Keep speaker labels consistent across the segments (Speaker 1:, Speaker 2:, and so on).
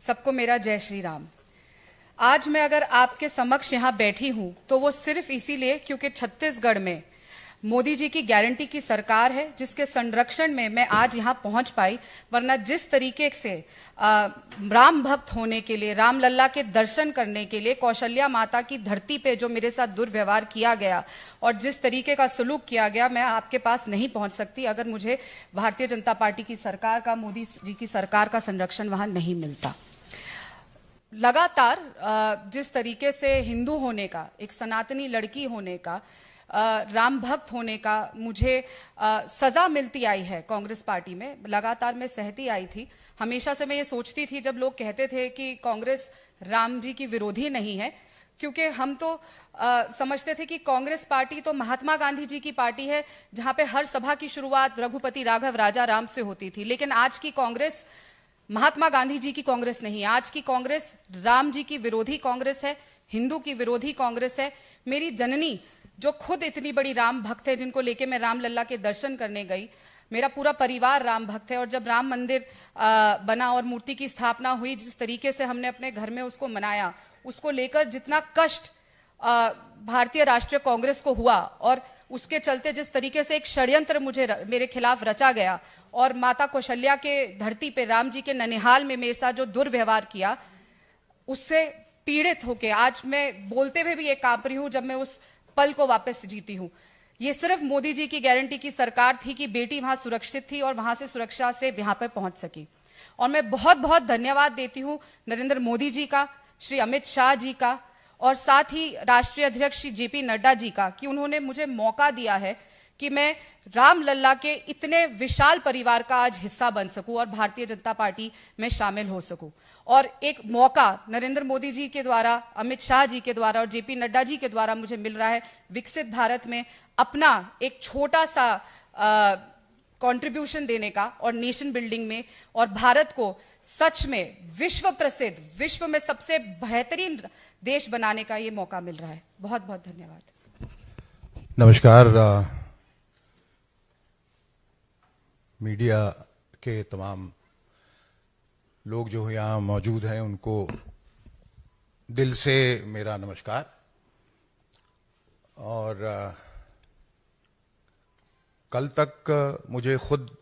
Speaker 1: सबको मेरा जय श्री राम। आज मैं अगर आपके समक्ष यहाँ बैठी हूँ तो वो सिर्फ इसीलिए क्योंकि छत्तीसगढ़ में मोदी जी की गारंटी की सरकार है, जिसके संरक्षण में मैं आज यहाँ पहुंच पाई। वरना जिस तरीके से राम भक्त होने के लिए, रामलल्ला के दर्शन करने के लिए कौशल्या माता की धरती पे जो मेरे साथ दुर्व्यवहार किया गया और जिस तरीके का सलूक किया गया, मैं आपके पास नहीं पहुंच सकती अगर मुझे भारतीय जनता पार्टी की सरकार का, मोदी जी की सरकार का संरक्षण वहां नहीं मिलता। लगातार जिस तरीके से हिंदू होने का, एक सनातनी लड़की होने का, राम भक्त होने का मुझे सजा मिलती आई है कांग्रेस पार्टी में, लगातार मैं सहती आई थी। हमेशा से मैं ये सोचती थी, जब लोग कहते थे कि कांग्रेस राम जी की विरोधी नहीं है, क्योंकि हम तो समझते थे कि कांग्रेस पार्टी तो महात्मा गांधी जी की पार्टी है, जहां पे हर सभा की शुरुआत रघुपति राघव राजा राम से होती थी। लेकिन आज की कांग्रेस महात्मा गांधी जी की कांग्रेस नहीं, आज की कांग्रेस राम जी की विरोधी कांग्रेस है, हिंदू की विरोधी कांग्रेस है। मेरी जननी जो खुद इतनी बड़ी राम भक्त है, जिनको लेके मैं रामलल्ला के दर्शन करने गई, मेरा पूरा परिवार राम भक्त है। और जब राम मंदिर बना और मूर्ति की स्थापना हुई, जिस तरीके से हमने अपने घर में उसको मनाया, उसको लेकर जितना कष्ट भारतीय राष्ट्रीय कांग्रेस को हुआ और उसके चलते जिस तरीके से एक षड्यंत्र मेरे खिलाफ रचा गया और माता कौशल्या के धरती पे, राम जी के ननिहाल में मेरे साथ जो दुर्व्यवहार किया, उससे पीड़ित होके आज मैं बोलते हुए भी ये कांप रही हूं जब मैं उस पल को वापस जीती हूं। ये सिर्फ मोदी जी की गारंटी की सरकार थी कि बेटी वहां सुरक्षित थी और वहां से सुरक्षा से यहां पर पहुंच सकी। और मैं बहुत बहुत धन्यवाद देती हूं नरेंद्र मोदी जी का, श्री अमित शाह जी का और साथ ही राष्ट्रीय अध्यक्ष श्री जेपी नड्डा जी का, कि उन्होंने मुझे मौका दिया है कि मैं रामलल्ला के इतने विशाल परिवार का आज हिस्सा बन सकूं और भारतीय जनता पार्टी में शामिल हो सकूं। और एक मौका नरेंद्र मोदी जी के द्वारा, अमित शाह जी के द्वारा और जेपी नड्डा जी के द्वारा मुझे मिल रहा है विकसित भारत में अपना एक छोटा सा कंट्रीब्यूशन देने का और नेशन बिल्डिंग में, और भारत को सच में विश्व प्रसिद्ध, विश्व में सबसे बेहतरीन देश बनाने का ये मौका मिल रहा है। बहुत बहुत धन्यवाद।
Speaker 2: नमस्कार। मीडिया के तमाम लोग जो यहाँ मौजूद हैं, उनको दिल से मेरा नमस्कार। और कल तक मुझे खुद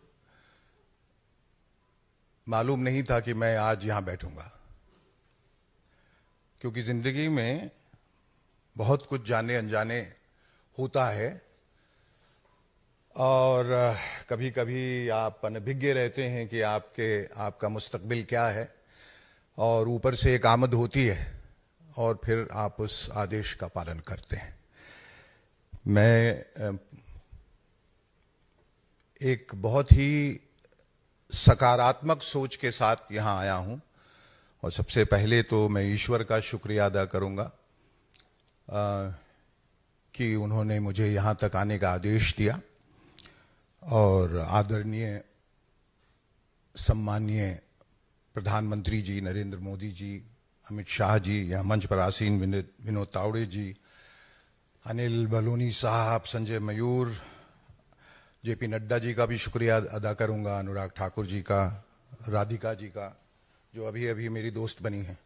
Speaker 2: मालूम नहीं था कि मैं आज यहाँ बैठूंगा, क्योंकि जिंदगी में बहुत कुछ जाने अनजाने होता है और कभी कभी आप अनभिज्ञ रहते हैं कि आपका मुस्तकबिल क्या है, और ऊपर से एक आमद होती है और फिर आप उस आदेश का पालन करते हैं। मैं एक बहुत ही सकारात्मक सोच के साथ यहाँ आया हूँ और सबसे पहले तो मैं ईश्वर का शुक्रिया अदा करूँगा कि उन्होंने मुझे यहाँ तक आने का आदेश दिया। और आदरणीय सम्माननीय प्रधानमंत्री जी नरेंद्र मोदी जी, अमित शाह जी, यहाँ मंच पर आसीन विनोद तावड़े जी, अनिल बलूनी साहब, संजय मयूर, जेपी नड्डा जी का भी शुक्रिया अदा करूँगा, अनुराग ठाकुर जी का, राधिका जी का जो अभी अभी मेरी दोस्त बनी हैं।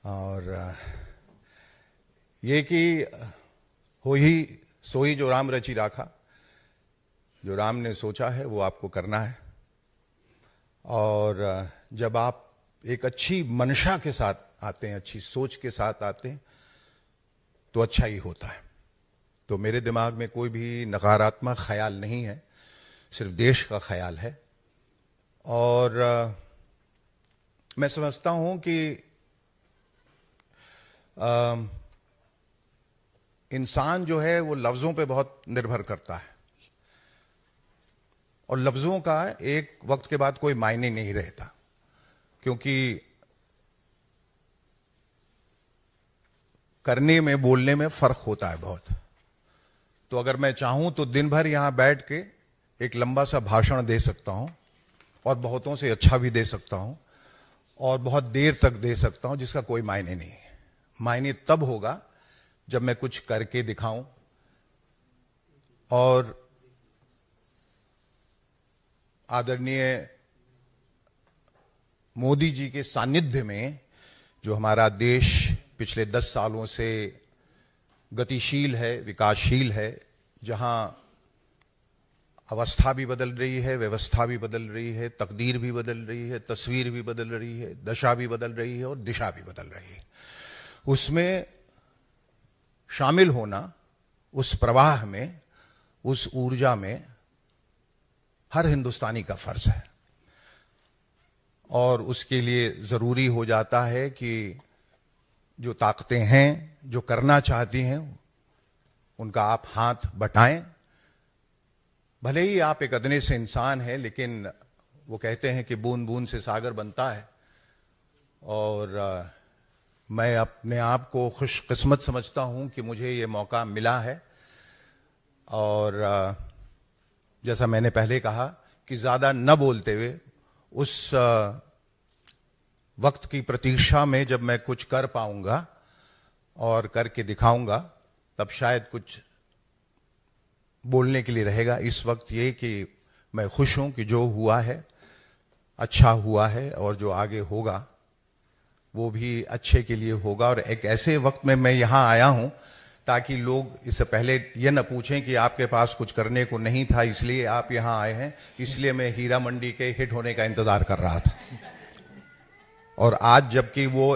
Speaker 2: और ये कि हो ही सोई जो राम रची राखा, जो राम ने सोचा है वो आपको करना है। और जब आप एक अच्छी मंशा के साथ आते हैं, अच्छी सोच के साथ आते हैं, तो अच्छा ही होता है। तो मेरे दिमाग में कोई भी नकारात्मक ख्याल नहीं है, सिर्फ देश का ख्याल है। और मैं समझता हूं कि इंसान जो है वो लफ्ज़ों पे बहुत निर्भर करता है और लफ्ज़ों का एक वक्त के बाद कोई मायने नहीं रहता, क्योंकि करने में, बोलने में फ़र्क होता है बहुत। तो अगर मैं चाहूं तो दिन भर यहाँ बैठ के एक लंबा सा भाषण दे सकता हूं और बहुतों से अच्छा भी दे सकता हूं और बहुत देर तक दे सकता हूं, जिसका कोई मायने नहीं है। मायने तब होगा जब मैं कुछ करके दिखाऊं। और आदरणीय मोदी जी के सानिध्य में जो हमारा देश पिछले 10 सालों से गतिशील है, विकासशील है, जहां अवस्था भी बदल रही है, व्यवस्था भी बदल रही है, तकदीर भी बदल रही है, तस्वीर भी बदल रही है, दशा भी बदल रही है और दिशा भी बदल रही है, उसमें शामिल होना, उस प्रवाह में, उस ऊर्जा में हर हिंदुस्तानी का फर्ज है। और उसके लिए ज़रूरी हो जाता है कि जो ताकतें हैं, जो करना चाहती हैं, उनका आप हाथ बटाएं। भले ही आप एक अदने से इंसान हैं, लेकिन वो कहते हैं कि बूंद बूंद से सागर बनता है। और मैं अपने आप को खुशकिस्मत समझता हूं कि मुझे ये मौका मिला है। और जैसा मैंने पहले कहा कि ज़्यादा न बोलते हुए उस वक्त की प्रतीक्षा में जब मैं कुछ कर पाऊंगा और करके दिखाऊंगा, तब शायद कुछ बोलने के लिए रहेगा। इस वक्त ये कि मैं खुश हूं कि जो हुआ है अच्छा हुआ है, और जो आगे होगा वो भी अच्छे के लिए होगा। और एक ऐसे वक्त में मैं यहाँ आया हूं ताकि लोग इससे पहले ये न पूछें कि आपके पास कुछ करने को नहीं था इसलिए आप यहाँ आए हैं। इसलिए मैं हीरा मंडी के हिट होने का इंतजार कर रहा था, और आज जबकि वो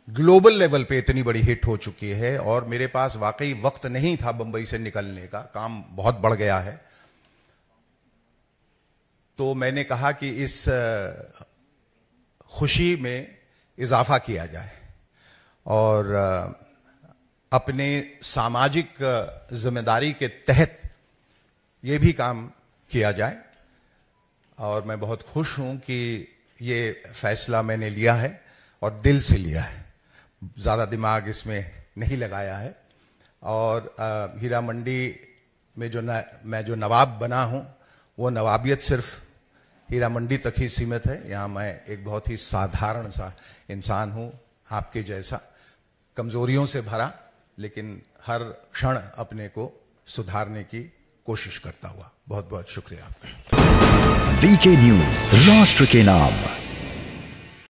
Speaker 2: ग्लोबल लेवल पे इतनी बड़ी हिट हो चुकी है और मेरे पास वाकई वक्त नहीं था बंबई से निकलने का, काम बहुत बढ़ गया है, तो मैंने कहा कि इस खुशी में इजाफा किया जाए और अपने सामाजिक जिम्मेदारी के तहत ये भी काम किया जाए। और मैं बहुत खुश हूं कि ये फैसला मैंने लिया है और दिल से लिया है, ज़्यादा दिमाग इसमें नहीं लगाया है। और हीरा मंडी में मैं जो नवाब बना हूं, वो नवाबियत सिर्फ हीरा मंडी तक ही सीमित है। यहाँ मैं एक बहुत ही साधारण सा इंसान हूँ, आपके जैसा, कमज़ोरियों से भरा, लेकिन हर क्षण अपने को सुधारने की कोशिश करता हुआ। बहुत बहुत शुक्रिया आपका।
Speaker 3: वीके न्यूज़, राष्ट्र के नाम।